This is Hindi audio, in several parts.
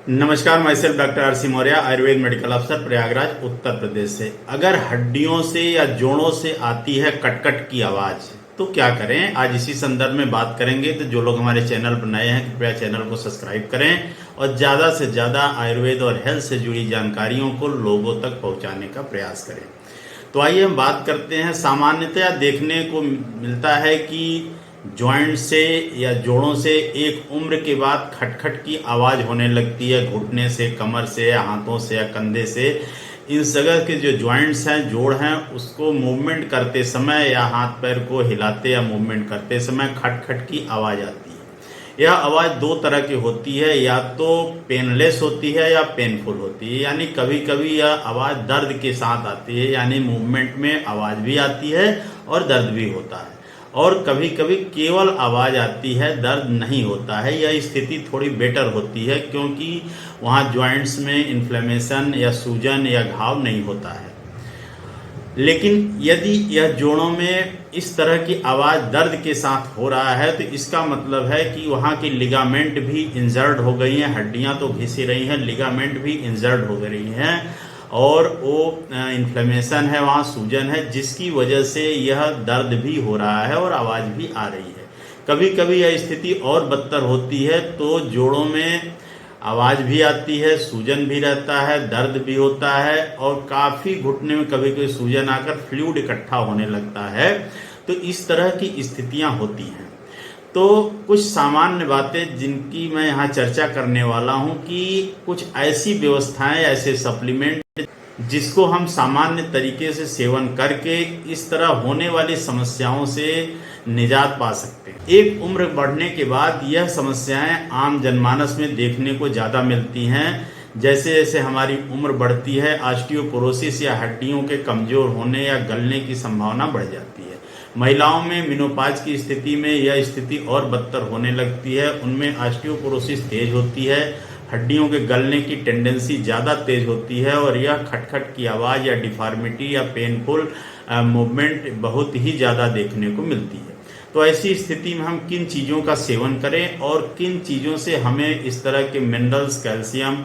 नमस्कार, मैं self doctor R C Maurya, Ayurveda medical अफसर, प्रयागराज, उत्तर प्रदेश से। अगर हड्डियों से या जोड़ों से आती है कटकट की आवाज तो क्या करें, आज इसी संदर्भ में बात करेंगे। तो जो लोग हमारे चैनल पर नए हैं, कृपया चैनल को सब्सक्राइब करें और ज़्यादा से ज़्यादा आयुर्वेद और हेल्थ से जुड़ी जानकारियों को लोगों तक पहुंचाने का प्रयास करें। तो आइए हम बात करते हैं। सामान्यतया देखने को मिलता है कि जॉइंट से या जोड़ों से एक उम्र के बाद खटखट की आवाज़ होने लगती है, घुटने से, कमर से, या हाथों से या कंधे से। इन जगह के जो जॉइंट्स हैं, जोड़ हैं, उसको मूवमेंट करते समय या हाथ पैर को हिलाते या मूवमेंट करते समय खटखट की आवाज़ आती है। यह आवाज़ दो तरह की होती है, या तो पेनलेस होती है या पेनफुल होती है। यानी कभी कभी यह आवाज़ दर्द के साथ आती है, यानी मूवमेंट में आवाज़ भी आती है और दर्द भी होता है। और कभी कभी केवल आवाज़ आती है, दर्द नहीं होता है। यह स्थिति थोड़ी बेटर होती है क्योंकि वहाँ जॉइंट्स में इन्फ्लेमेशन या सूजन या घाव नहीं होता है। लेकिन यदि यह जोड़ों में इस तरह की आवाज़ दर्द के साथ हो रहा है तो इसका मतलब है कि वहाँ की लिगामेंट भी इंजर्ड हो गई हैं। हड्डियाँ तो घिसी रही हैं, लिगामेंट भी इंजर्ड हो रही हैं और वो इन्फ्लेमेशन है, वहाँ सूजन है, जिसकी वजह से यह दर्द भी हो रहा है और आवाज़ भी आ रही है। कभी कभी यह स्थिति और बदतर होती है तो जोड़ों में आवाज़ भी आती है, सूजन भी रहता है, दर्द भी होता है और काफ़ी घुटने में कभी कभी सूजन आकर फ्लूइड इकट्ठा होने लगता है। तो इस तरह की स्थितियां होती हैं। तो कुछ सामान्य बातें जिनकी मैं यहाँ चर्चा करने वाला हूँ कि कुछ ऐसी व्यवस्थाएं, ऐसे सप्लीमेंट जिसको हम सामान्य तरीके से सेवन करके इस तरह होने वाली समस्याओं से निजात पा सकते हैं। एक उम्र बढ़ने के बाद यह समस्याएं आम जनमानस में देखने को ज़्यादा मिलती हैं। जैसे जैसे हमारी उम्र बढ़ती है, ऑस्टियोपोरोसिस या हड्डियों के कमज़ोर होने या गलने की संभावना बढ़ जाती है। महिलाओं में मेनोपॉज की स्थिति में यह स्थिति और बदतर होने लगती है। उनमें ऑस्टियोपोरोसिस तेज होती है, हड्डियों के गलने की टेंडेंसी ज़्यादा तेज होती है और यह खटखट की आवाज़ या डिफॉर्मिटी या पेनफुल मूवमेंट बहुत ही ज़्यादा देखने को मिलती है। तो ऐसी स्थिति में हम किन चीज़ों का सेवन करें और किन चीज़ों से हमें इस तरह के minerals, calcium,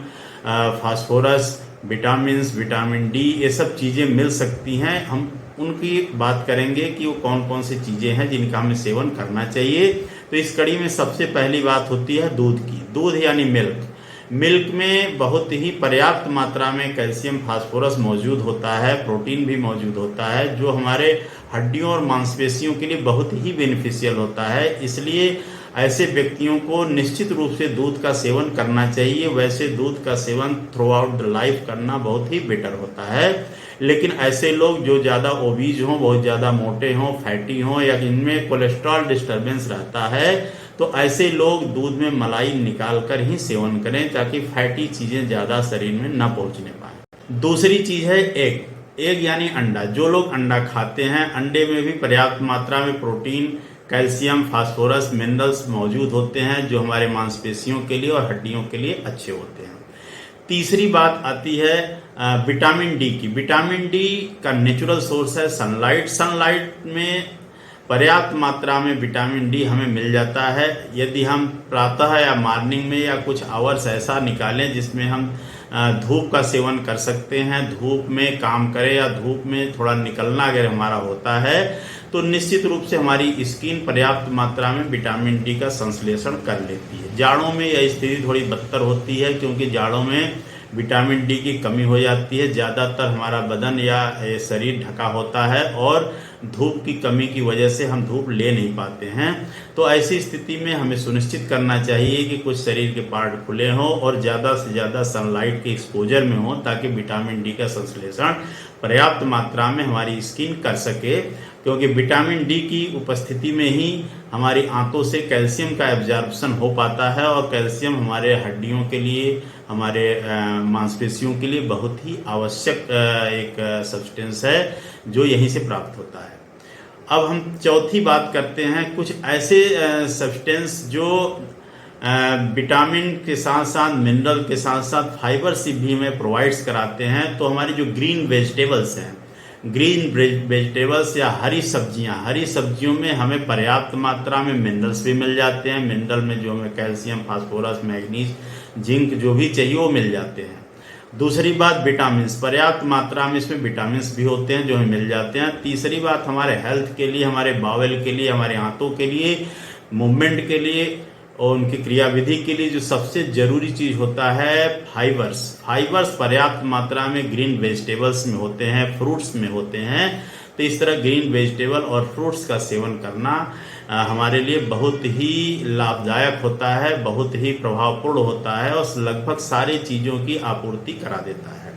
phosphorus, vitamins, vitamin D, ये सब चीज़ें मिल सकती हैं, हम उनकी बात करेंगे कि वो कौन कौन सी चीज़ें हैं जिनका हमें सेवन करना चाहिए। तो इस कड़ी में सबसे पहली बात होती है दूध की। दूध यानी मिल्क। मिल्क में बहुत ही पर्याप्त मात्रा में कैल्शियम, फास्फोरस मौजूद होता है, प्रोटीन भी मौजूद होता है, जो हमारे हड्डियों और मांसपेशियों के लिए बहुत ही बेनिफिशियल होता है। इसलिए ऐसे व्यक्तियों को निश्चित रूप से दूध का सेवन करना चाहिए। वैसे दूध का seven through out the life करना बहुत ही बेटर होता है। लेकिन ऐसे लोग जो ज़्यादा ओबीज हों, बहुत ज़्यादा मोटे हों, फैटी हों या जिनमें कोलेस्ट्रॉल डिस्टर्बेंस रहता है, तो ऐसे लोग दूध में मलाई निकाल कर ही सेवन करें ताकि फैटी चीज़ें ज़्यादा शरीर में न पहुंचने पाए। दूसरी चीज़ है एग। एग यानी अंडा। जो लोग अंडा खाते हैं, अंडे में भी पर्याप्त मात्रा में प्रोटीन, कैल्शियम, फास्फोरस, मिनरल्स मौजूद होते हैं जो हमारे मांसपेशियों के लिए और हड्डियों के लिए अच्छे होते हैं। तीसरी बात आती है विटामिन डी की। विटामिन डी का नेचुरल सोर्स है सनलाइट। सनलाइट में पर्याप्त मात्रा में विटामिन डी हमें मिल जाता है। यदि हम प्रातः या मॉर्निंग में या कुछ आवर्स ऐसा निकालें जिसमें हम धूप का सेवन कर सकते हैं, धूप में काम करें या धूप में थोड़ा निकलना अगर हमारा होता है, तो निश्चित रूप से हमारी स्किन पर्याप्त मात्रा में विटामिन डी का संश्लेषण कर लेती है। जाड़ों में यह स्थिति थोड़ी बदतर होती है क्योंकि जाड़ों में विटामिन डी की कमी हो जाती है। ज़्यादातर हमारा बदन या शरीर ढका होता है और धूप की कमी की वजह से हम धूप ले नहीं पाते हैं। तो ऐसी स्थिति में हमें सुनिश्चित करना चाहिए कि कुछ शरीर के पार्ट खुले हों और ज़्यादा से ज़्यादा सनलाइट के एक्सपोजर में हो ताकि विटामिन डी का संश्लेषण पर्याप्त मात्रा में हमारी स्किन कर सके। क्योंकि विटामिन डी की उपस्थिति में ही हमारी आंतों से कैल्शियम का एब्जॉर्प्शन हो पाता है और कैल्शियम हमारे हड्डियों के लिए, हमारे मांसपेशियों के लिए बहुत ही आवश्यक एक सब्सटेंस है जो यहीं से प्राप्त होता है। अब हम चौथी बात करते हैं कुछ ऐसे सब्सटेंस जो विटामिन के साथ साथ मिनरल के साथ साथ फाइबर से भी हमें प्रोवाइड्स कराते हैं। तो हमारी जो ग्रीन वेजिटेबल्स हैं, ग्रीन वेजिटेबल्स या हरी सब्जियों में हमें पर्याप्त मात्रा में मिनरल्स भी मिल जाते हैं। मिनरल में जो हमें कैल्शियम, फास्फोरस, मैग्नीज, जिंक जो भी चाहिए वो मिल जाते हैं। दूसरी बात, विटामिन्स, पर्याप्त मात्रा में इसमें विटामिन्स भी होते हैं जो हमें मिल जाते हैं। तीसरी बात, हमारे हेल्थ के लिए, हमारे बावल के लिए, हमारे आंतों के लिए, मूवमेंट के लिए और उनकी क्रियाविधि के लिए जो सबसे जरूरी चीज होता है फाइबर्स पर्याप्त मात्रा में ग्रीन वेजिटेबल्स में होते हैं, फ्रूट्स में होते हैं। तो इस तरह ग्रीन वेजिटेबल और फ्रूट्स का सेवन करना हमारे लिए बहुत ही लाभदायक होता है, बहुत ही प्रभावपूर्ण होता है और लगभग सारी चीजों की आपूर्ति करा देता है।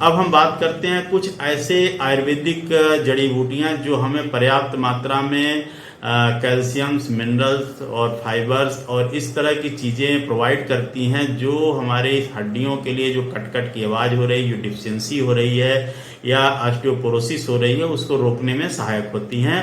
अब हम बात करते हैं कुछ ऐसे आयुर्वेदिक जड़ी बूटियां जो हमें पर्याप्त मात्रा में कैल्शियम्स, मिनरल्स और फाइबर्स और इस तरह की चीज़ें प्रोवाइड करती हैं जो हमारे हड्डियों के लिए जो कट की आवाज़ हो रही है, जो डिफिशियंसी हो रही है या ऑस्टियोपोरोसिस हो रही है, उसको रोकने में सहायक होती हैं।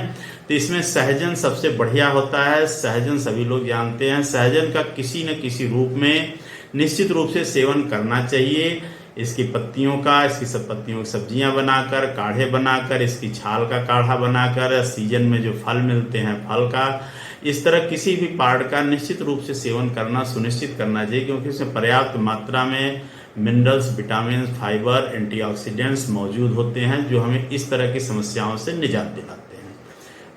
तो इसमें सहजन सबसे बढ़िया होता है। सहजन सभी लोग जानते हैं। सहजन का किसी न किसी रूप में निश्चित रूप से सेवन करना चाहिए। इसकी पत्तियों का, इसकी सब पत्तियों की सब्जियां बनाकर, काढ़े बनाकर, इसकी छाल का काढ़ा बनाकर, सीजन में जो फल मिलते हैं फल का, इस तरह किसी भी पार्ट का निश्चित रूप से सेवन करना सुनिश्चित करना चाहिए, क्योंकि इसमें पर्याप्त मात्रा में मिनरल्स, विटामिन, फाइबर, एंटीऑक्सीडेंट्स मौजूद होते हैं जो हमें इस तरह की समस्याओं से निजात दिलाते हैं।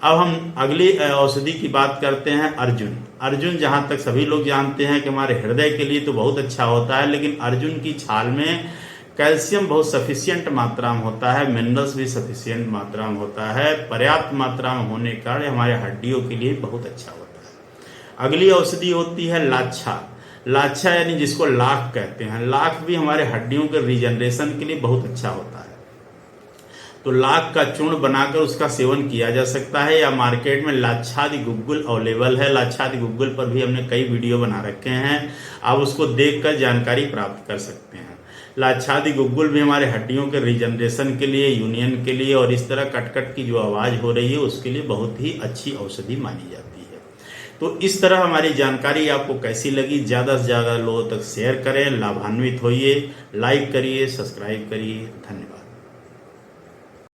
अब हम अगली औषधि की बात करते हैं, अर्जुन जहां तक सभी लोग जानते हैं कि हमारे हृदय के लिए तो बहुत अच्छा होता है, लेकिन अर्जुन की छाल में कैल्शियम बहुत सफिशियंट मात्रा में होता है, मिनरल्स भी सफिशियंट मात्रा में होता है। पर्याप्त मात्रा में होने के कारण हमारे हड्डियों के लिए बहुत अच्छा होता है। अगली औषधि होती है लाच्छा यानी जिसको लाख कहते हैं। लाख भी हमारे हड्डियों के रीजनरेशन के लिए बहुत अच्छा होता है। तो लाख का चूर्ण बनाकर उसका सेवन किया जा सकता है, या मार्केट में लाच्छादि गुग्गुल अवेलेबल है। लाच्छादि गुग्गुल पर भी हमने कई वीडियो बना रखे हैं, आप उसको देखकर जानकारी प्राप्त कर सकते हैं। लाच्छादि गुग्गुल भी हमारे हड्डियों के रीजनरेशन के लिए, यूनियन के लिए और इस तरह कट की जो आवाज़ हो रही है उसके लिए बहुत ही अच्छी औषधि मानी जाती है। तो इस तरह हमारी जानकारी आपको कैसी लगी, ज़्यादा से ज़्यादा लोगों तक शेयर करें, लाभान्वित होइए, लाइक करिए, सब्सक्राइब करिए। धन्यवाद।